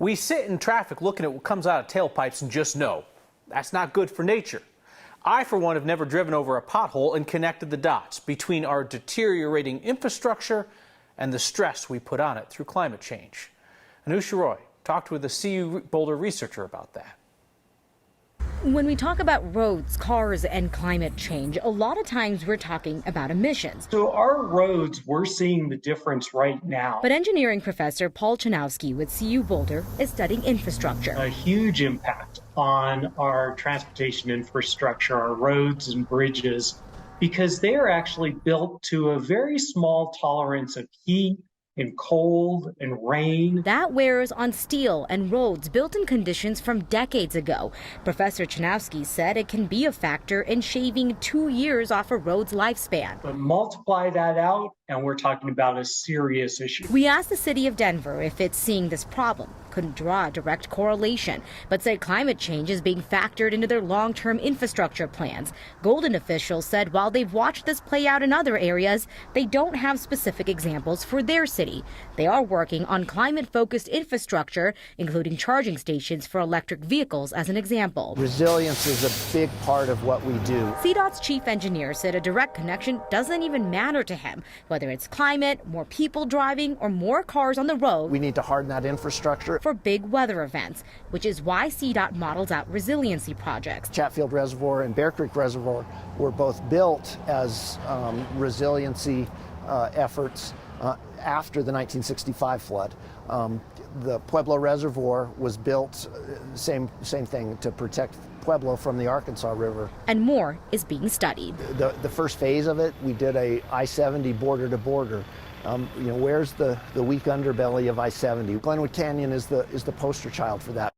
We sit in traffic looking at what comes out of tailpipes and just know that's not good for nature. I, for one, have never driven over a pothole and connected the dots between our deteriorating infrastructure and the stress we put on it through climate change. Anusha Roy talked with a CU Boulder researcher about that. When we talk about roads, cars, and climate change, a lot of times we're talking about emissions. So our roads, we're seeing the difference right now. But engineering professor Paul Chanowski with CU Boulder is studying infrastructure. A huge impact on our transportation infrastructure, our roads and bridges, because they are actually built to a very small tolerance of heat and cold and rain. That wears on steel and roads built in conditions from decades ago. Professor Chanowski said it can be a factor in shaving 2 years off a road's lifespan. But multiply that out, and we're talking about a serious issue. We asked the city of Denver if it's seeing this problem. Couldn't draw a direct correlation, but said climate change is being factored into their long-term infrastructure plans. Golden officials said while they've watched this play out in other areas, they don't have specific examples for their city. They are working on climate-focused infrastructure, including charging stations for electric vehicles as an example. Resilience is a big part of what we do. CDOT's chief engineer said a direct connection doesn't even matter to him, whether it's climate, more people driving, or more cars on the road. We need to harden that infrastructure For big weather events, which is why CDOT models out resiliency projects. Chatfield Reservoir and Bear Creek Reservoir were both built as resiliency efforts after the 1965 flood. The Pueblo Reservoir was built, same thing, to protect Pueblo from the Arkansas River. And more is being studied. The first phase of it, we did a I-70 border to border. Where's the weak underbelly of I-70? Glenwood Canyon is the poster child for that.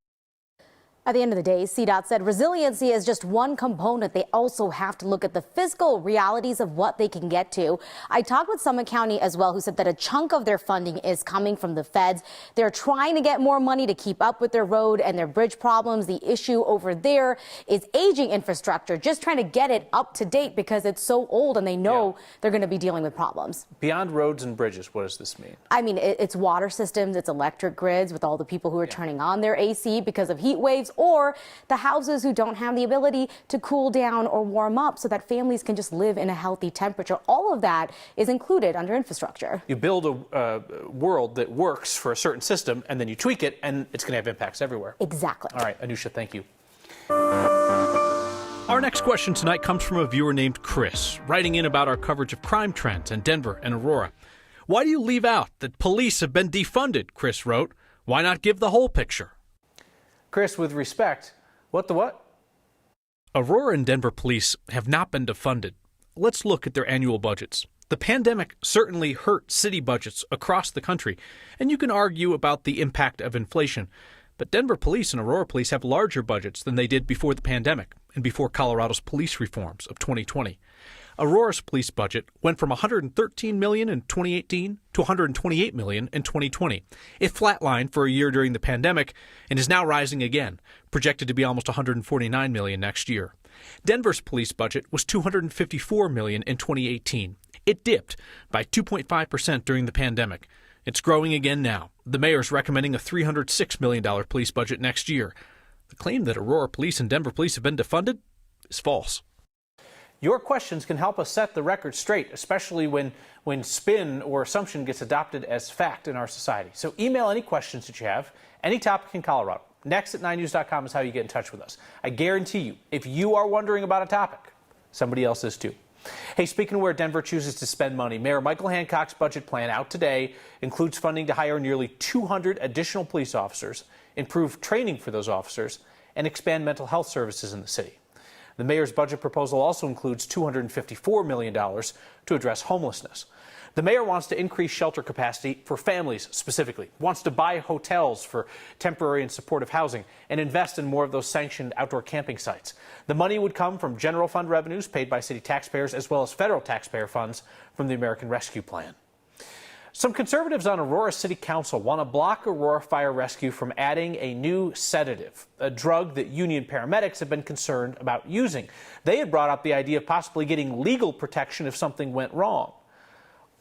At the end of the day, CDOT said resiliency is just one component. They also have to look at the fiscal realities of what they can get to. I talked with Summit County as well, who said that a chunk of their funding is coming from the feds. They're trying to get more money to keep up with their road and their bridge problems. The issue over there is aging infrastructure, just trying to get it up to date because it's so old and they know they're going to be dealing with problems. Beyond roads and bridges, what does this mean? I mean, it's water systems, it's electric grids with all the people who are turning on their AC because of heat waves, or the houses who don't have the ability to cool down or warm up so that families can just live in a healthy temperature. All of that is included under infrastructure. You build a world that works for a certain system, and then you tweak it, and it's going to have impacts everywhere. Exactly. All right, Anusha, thank you. Our next question tonight comes from a viewer named Chris, writing in about our coverage of crime trends in Denver and Aurora. Why do you leave out that police have been defunded? Chris wrote. Why not give the whole picture? Chris, with respect, what the what? Aurora and Denver police have not been defunded. Let's look at their annual budgets. The pandemic certainly hurt city budgets across the country, and you can argue about the impact of inflation. But Denver police and Aurora police have larger budgets than they did before the pandemic and before Colorado's police reforms of 2020. Aurora's police budget went from $113 million in 2018 to $128 million in 2020. It flatlined for a year during the pandemic and is now rising again, projected to be almost $149 million next year. Denver's police budget was $254 million in 2018. It dipped by 2.5% during the pandemic. It's growing again now. The mayor's recommending a $306 million police budget next year. The claim that Aurora police and Denver police have been defunded is false. Your questions can help us set the record straight, especially when spin or assumption gets adopted as fact in our society. So email any questions that you have, any topic in Colorado. Next at 9news.com is how you get in touch with us. I guarantee you, if you are wondering about a topic, somebody else is too. Hey, speaking of where Denver chooses to spend money, Mayor Michael Hancock's budget plan out today includes funding to hire nearly 200 additional police officers, improve training for those officers, and expand mental health services in the city. The mayor's budget proposal also includes $254 million to address homelessness. The mayor wants to increase shelter capacity for families specifically, wants to buy hotels for temporary and supportive housing, and invest in more of those sanctioned outdoor camping sites. The money would come from general fund revenues paid by city taxpayers as well as federal taxpayer funds from the American Rescue Plan. Some conservatives on Aurora City Council want to block Aurora Fire Rescue from adding a new sedative, a drug that union paramedics have been concerned about using. They had brought up the idea of possibly getting legal protection if something went wrong.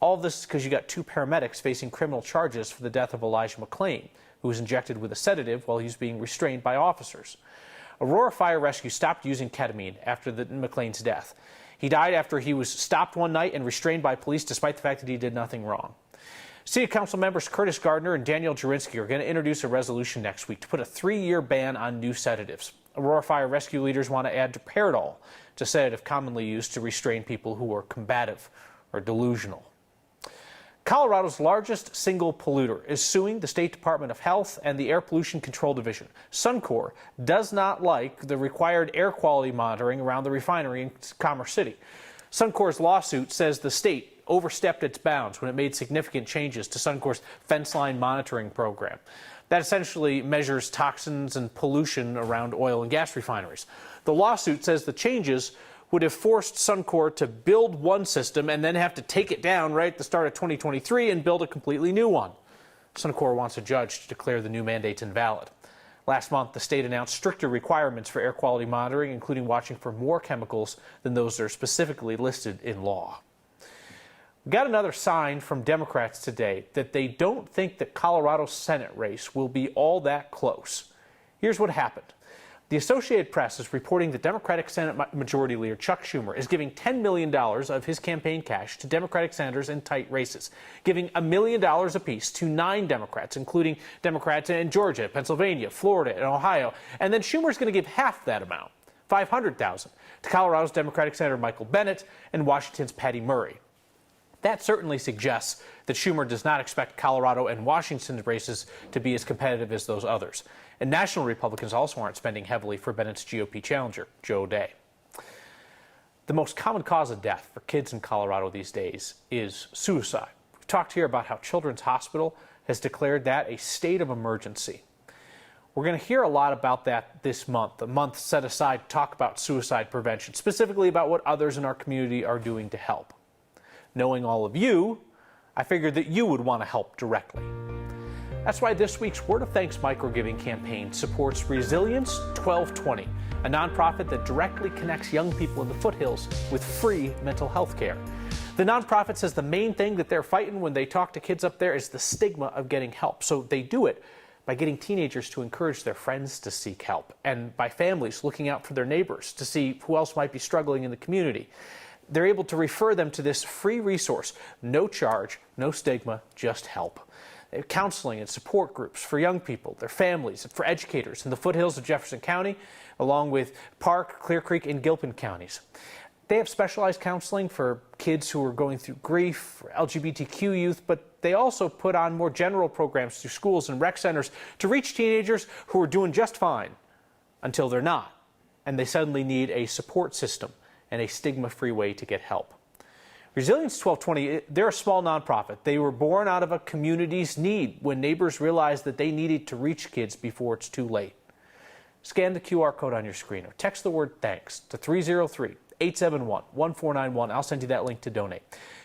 All of this is because you got two paramedics facing criminal charges for the death of Elijah McClain, who who was injected with a sedative while he was being restrained by officers. Aurora Fire Rescue stopped using ketamine after McLean's death. He died after he was stopped one night and restrained by police despite the fact that he did nothing wrong. City Council members Curtis Gardner and Danielle Jurinsky are going to introduce a resolution next week to put a 3-year ban on new sedatives. Aurora Fire Rescue leaders want to add Deparidol to sedative commonly used to restrain people who are combative or delusional. Colorado's largest single polluter is suing the State Department of Health and the Air Pollution Control Division. Suncor does not like the required air quality monitoring around the refinery in Commerce City. Suncor's lawsuit says the state overstepped its bounds when it made significant changes to Suncor's fence line monitoring program. That essentially measures toxins and pollution around oil and gas refineries. The lawsuit says the changes would have forced Suncor to build one system and then have to take it down right at the start of 2023 and build a completely new one. Suncor wants a judge to declare the new mandates invalid. Last month, the state announced stricter requirements for air quality monitoring, including watching for more chemicals than those that are specifically listed in law. We got another sign from Democrats today that they don't think that Colorado's Senate race will be all that close. Here's what happened. The Associated Press is reporting that Democratic Senate Majority Leader Chuck Schumer is giving $10 million of his campaign cash to Democratic senators in tight races, giving $1 million apiece to 9 Democrats, including Democrats in Georgia, Pennsylvania, Florida, and Ohio. And then Schumer's going to give half that amount, $500,000, to Colorado's Democratic Senator Michael Bennet and Washington's Patty Murray. That certainly suggests that Schumer does not expect Colorado and Washington's races to be as competitive as those others. And national Republicans also aren't spending heavily for Bennett's GOP challenger, Joe Day. The most common cause of death for kids in Colorado these days is suicide. We've talked here about how Children's Hospital has declared that a state of emergency. We're going to hear a lot about that this month, a month set aside to talk about suicide prevention, specifically about what others in our community are doing to help. Knowing all of you, I figured that you would want to help directly. That's why this week's Word of Thanks microgiving campaign supports Resilience 1220, a nonprofit that directly connects young people in the foothills with free mental health care. The nonprofit says the main thing that they're fighting when they talk to kids up there is the stigma of getting help. So they do it by getting teenagers to encourage their friends to seek help, and by families looking out for their neighbors to see who else might be struggling in the community. They're able to refer them to this free resource, no charge, no stigma, just help. Counseling and support groups for young people, their families, and for educators in the foothills of Jefferson County, along with Park, Clear Creek, and Gilpin counties. They have specialized counseling for kids who are going through grief, for LGBTQ youth, but they also put on more general programs through schools and rec centers to reach teenagers who are doing just fine until they're not, and they suddenly need a support system and a stigma-free way to get help. Resilience 1220, they're a small nonprofit. They were born out of a community's need when neighbors realized that they needed to reach kids before it's too late. Scan the QR code on your screen or text the word THANKS to 303-871-1491. I'll send you that link to donate.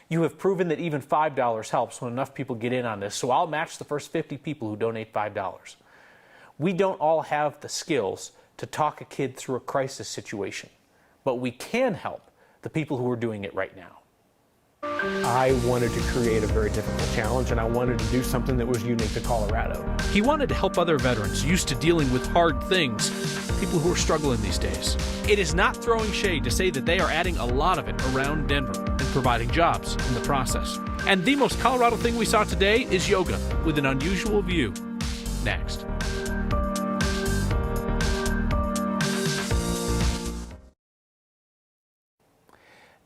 You have proven that even $5 helps when enough people get in on this, so I'll match the first 50 people who donate $5. We don't all have the skills to talk a kid through a crisis situation, but we can help the people who are doing it right now. I wanted to create a very difficult challenge, and I wanted to do something that was unique to Colorado. He wanted to help other veterans used to dealing with hard things, people who are struggling these days. It is not throwing shade to say that they are adding a lot of it around Denver and providing jobs in the process. And the most Colorado thing we saw today is yoga with an unusual view. Next.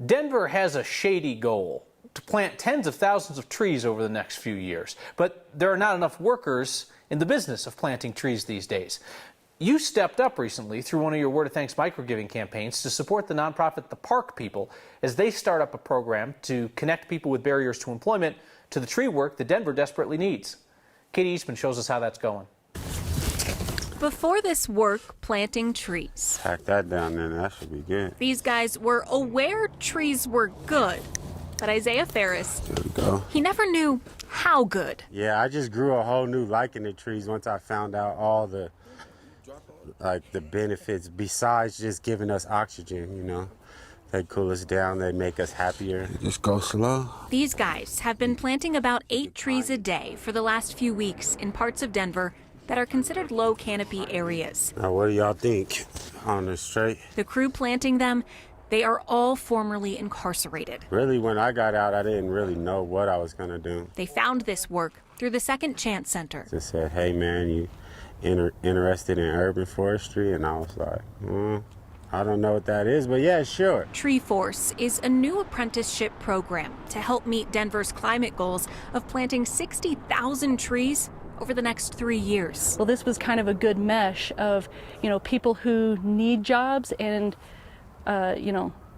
Denver has a shady goal to plant tens of thousands of trees over the next few years, but there are not enough workers in the business of planting trees these days. You stepped up recently through one of your Word of Thanks microgiving campaigns to support the nonprofit The Park People as they start up a program to connect people with barriers to employment to the tree work that Denver desperately needs. Katie Eastman shows us how that's going. Before this work, planting trees. Pack that down then, that should be good. These guys were aware trees were good, but Isaiah Ferris, There we go. he never knew how good. Yeah, I just grew a whole new liking to trees once I found out all the benefits besides just giving us oxygen, you know. They cool us down, they make us happier. Just go slow. These guys have been planting about 8 trees a day for the last few weeks in parts of Denver that are considered low canopy areas. Now, what do y'all think on the straight? The crew planting them, they are all formerly incarcerated. Really, when I got out, I didn't really know what I was going to do. They found this work through the Second Chance Center. Just said, hey, man, you interested in urban forestry? And I was like, I don't know what that is, but yeah, sure. Tree Force is a new apprenticeship program to help meet Denver's climate goals of planting 60,000 trees over the next 3 years. Well, this was kind of a good mesh of, people who need jobs and,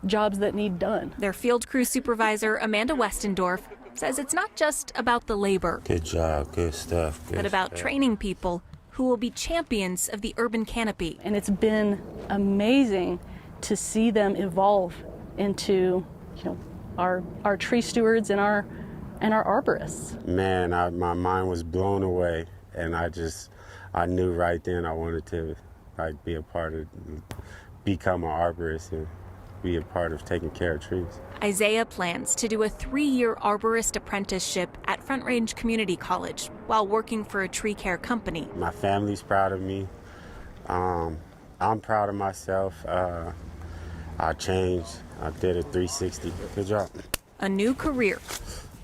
jobs that need done. Their field crew supervisor, Amanda Westendorf, says it's not just about the labor. Good job, good stuff. But about training people who will be champions of the urban canopy. And it's been amazing to see them evolve into, our tree stewards and our arborists. Man, my mind was blown away, and I knew right then I wanted to be a part of, become an arborist and be a part of taking care of trees. Isaiah plans to do a 3-year arborist apprenticeship at Front Range Community College while working for a tree care company. My family's proud of me. I'm proud of myself. I changed. I did a 360. Good job. A new career,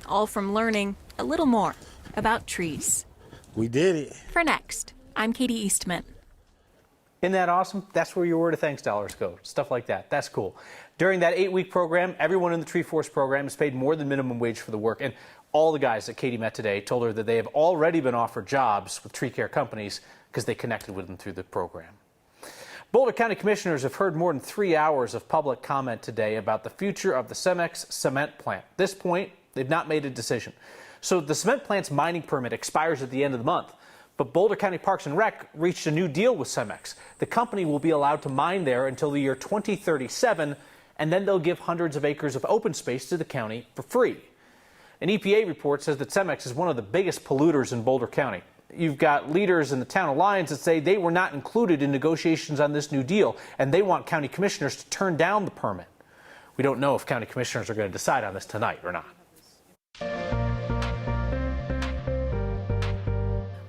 all from learning a little more about trees. We did it. For Next, I'm Katie Eastman. Isn't that awesome? That's where your word of thanks dollars go. Stuff like that. That's cool. During that 8-week program, everyone in the Tree Force program is paid more than minimum wage for the work. And all the guys that Katie met today told her that they have already been offered jobs with tree care companies because they connected with them through the program. Boulder County commissioners have heard more than 3 hours of public comment today about the future of the Cemex cement plant. At this point, they've not made a decision. So the cement plant's mining permit expires at the end of the month. But Boulder County Parks and Rec reached a new deal with Cemex. The company will be allowed to mine there until the year 2037, and then they'll give hundreds of acres of open space to the county for free. An EPA report says that Cemex is one of the biggest polluters in Boulder County. You've got leaders in the town of Lyons that say they were not included in negotiations on this new deal, and they want county commissioners to turn down the permit. We don't know if county commissioners are going to decide on this tonight or not.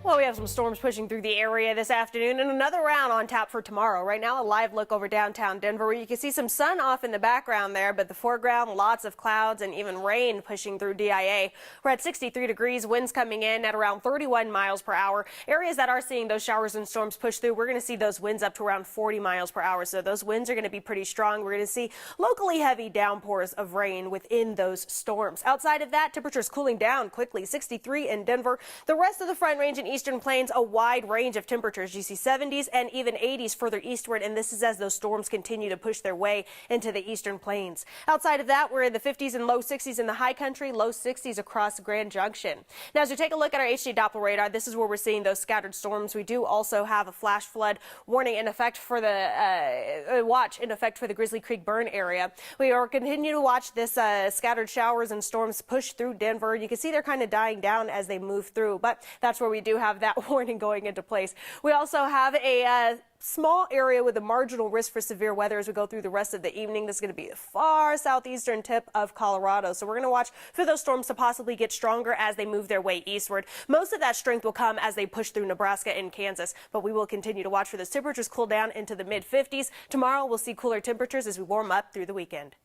Well, we have some storms pushing through the area this afternoon and another round on tap for tomorrow. Right now, a live look over downtown Denver where you can see some sun off in the background there, but the foreground, lots of clouds and even rain pushing through DIA. We're at 63 degrees, winds coming in at around 31 miles per hour. Areas that are seeing those showers and storms push through, we're going to see those winds up to around 40 miles per hour. So those winds are going to be pretty strong. We're going to see locally heavy downpours of rain within those storms. Outside of that, temperatures cooling down quickly, 63 in Denver. The rest of the Front Range and Eastern Plains, a wide range of temperatures. You see 70s and even 80s further eastward, and this is as those storms continue to push their way into the Eastern Plains. Outside of that, we're in the 50s and low 60s in the high country, low 60s across Grand Junction. Now, as we take a look at our HD Doppler radar, this is where we're seeing those scattered storms. We do also have a flash flood warning in effect for the watch in effect for the Grizzly Creek burn area. We are continuing to watch this scattered showers and storms push through Denver. You can see they're kind of dying down as they move through, but that's where we do have that warning going into place. We also have a small area with a marginal risk for severe weather as we go through the rest of the evening. This is going to be the far southeastern tip of Colorado. So we're going to watch for those storms to possibly get stronger as they move their way eastward. Most of that strength will come as they push through Nebraska and Kansas, but we will continue to watch for those temperatures cool down into the mid-50s. Tomorrow we'll see cooler temperatures as we warm up through the weekend.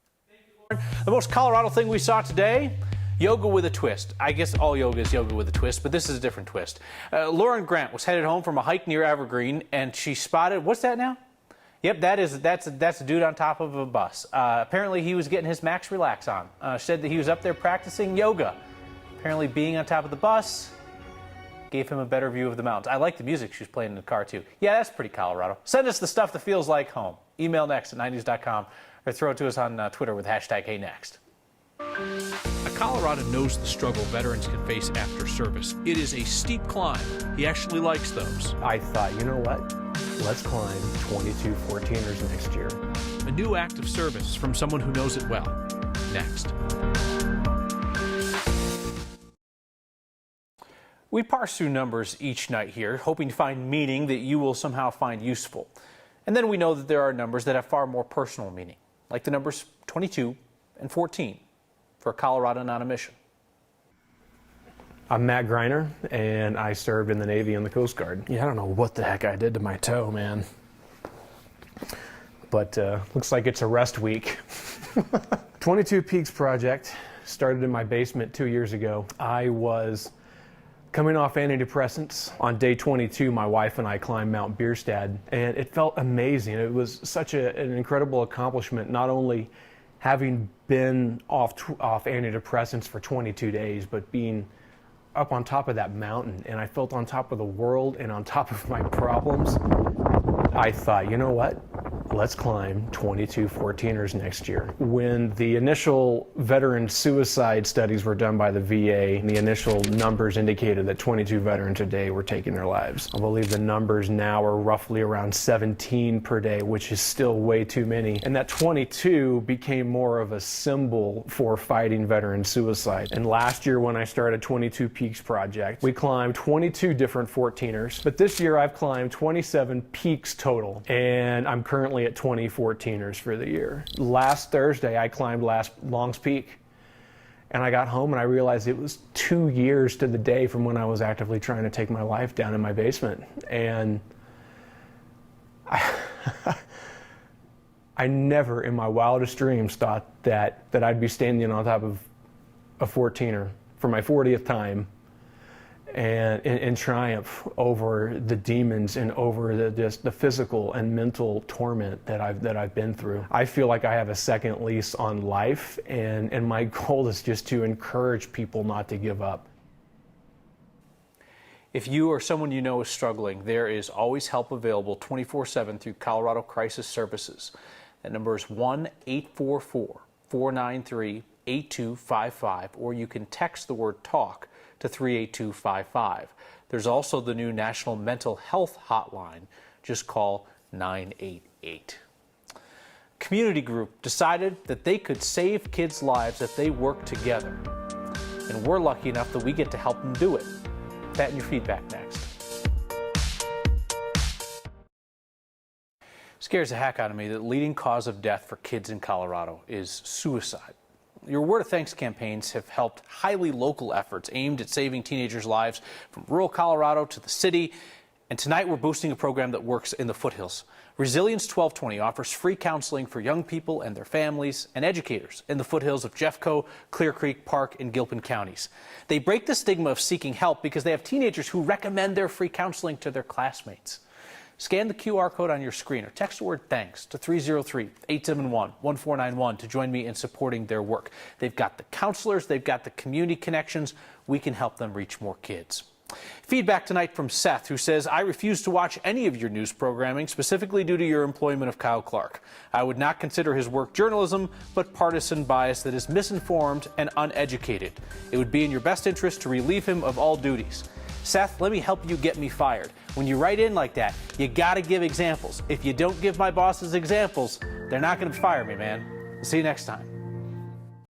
The most Colorado thing we saw today, yoga with a twist. I guess all yoga is yoga with a twist, but this is a different twist. Lauren Grant was headed home from a hike near Evergreen, and she spotted, what's that now? Yep, that's a dude on top of a bus. Apparently he was getting his max relax on. Said that he was up there practicing yoga. Apparently being on top of the bus gave him a better view of the mountains. I like the music she was playing in the car too. Yeah, that's pretty Colorado. Send us the stuff that feels like home. Email next@9news.com or throw it to us on Twitter with #HeyNext. A Colorado knows the struggle veterans can face after service. It is a steep climb. He actually likes those. I thought, you know what? Let's climb 22 14ers next year. A new act of service from someone who knows it well. Next. We parse through numbers each night here, hoping to find meaning that you will somehow find useful. And then we know that there are numbers that have far more personal meaning, like the numbers 22 and 14 for Coloradan on a mission. I'm Matt Greiner, and I served in the Navy and the Coast Guard. Yeah, I don't know what the heck I did to my toe, man. But looks like it's a rest week. 22 Peaks project started in my basement 2 years ago. I was coming off antidepressants. On day 22, my wife and I climbed Mount Bierstadt, and it felt amazing. It was such an incredible accomplishment, not only having been off antidepressants for 22 days, but being up on top of that mountain, and I felt on top of the world and on top of my problems. I thought, you know what? Let's climb 22 14ers next year. When the initial veteran suicide studies were done by the VA, the initial numbers indicated that 22 veterans a day were taking their lives. I believe the numbers now are roughly around 17 per day, which is still way too many. And that 22 became more of a symbol for fighting veteran suicide. And last year when I started 22 Peaks Project, we climbed 22 different 14ers. But this year I've climbed 27 peaks total. And I'm currently at 20 14ers for the year. Last Thursday, I climbed Long's Peak, and I got home and I realized it was 2 years to the day from when I was actively trying to take my life down in my basement. And I never in my wildest dreams thought that I'd be standing on top of a 14er for my 40th time, and in triumph over the demons and over the physical and mental torment that I've been through. I feel like I have a second lease on life, and my goal is just to encourage people not to give up. If you or someone you know is struggling, there is always help available 24/7 through Colorado Crisis Services. That number is 1-844-493-8255, or you can text the word TALK to 38255. There's also the new National Mental Health Hotline. Just call 988. Community group decided that they could save kids' lives if they work together. And we're lucky enough that we get to help them do it. That and your feedback next. Scares the heck out of me that the leading cause of death for kids in Colorado is suicide. Your Word of Thanks campaigns have helped highly local efforts aimed at saving teenagers' lives from rural Colorado to the city. And tonight we're boosting a program that works in the foothills. Resilience 1220 offers free counseling for young people and their families and educators in the foothills of Jeffco, Clear Creek, Park, and Gilpin counties. They break the stigma of seeking help because they have teenagers who recommend their free counseling to their classmates. Scan the QR code on your screen or text the word THANKS to 303-871-1491 to join me in supporting their work. They've got the counselors, they've got the community connections. We can help them reach more kids. Feedback tonight from Seth, who says, I refuse to watch any of your news programming, specifically due to your employment of Kyle Clark. I would not consider his work journalism, but partisan bias that is misinformed and uneducated. It would be in your best interest to relieve him of all duties. Seth, let me help you get me fired. When you write in like that, you gotta give examples. If you don't give my bosses examples, they're not gonna fire me, man. See you next time.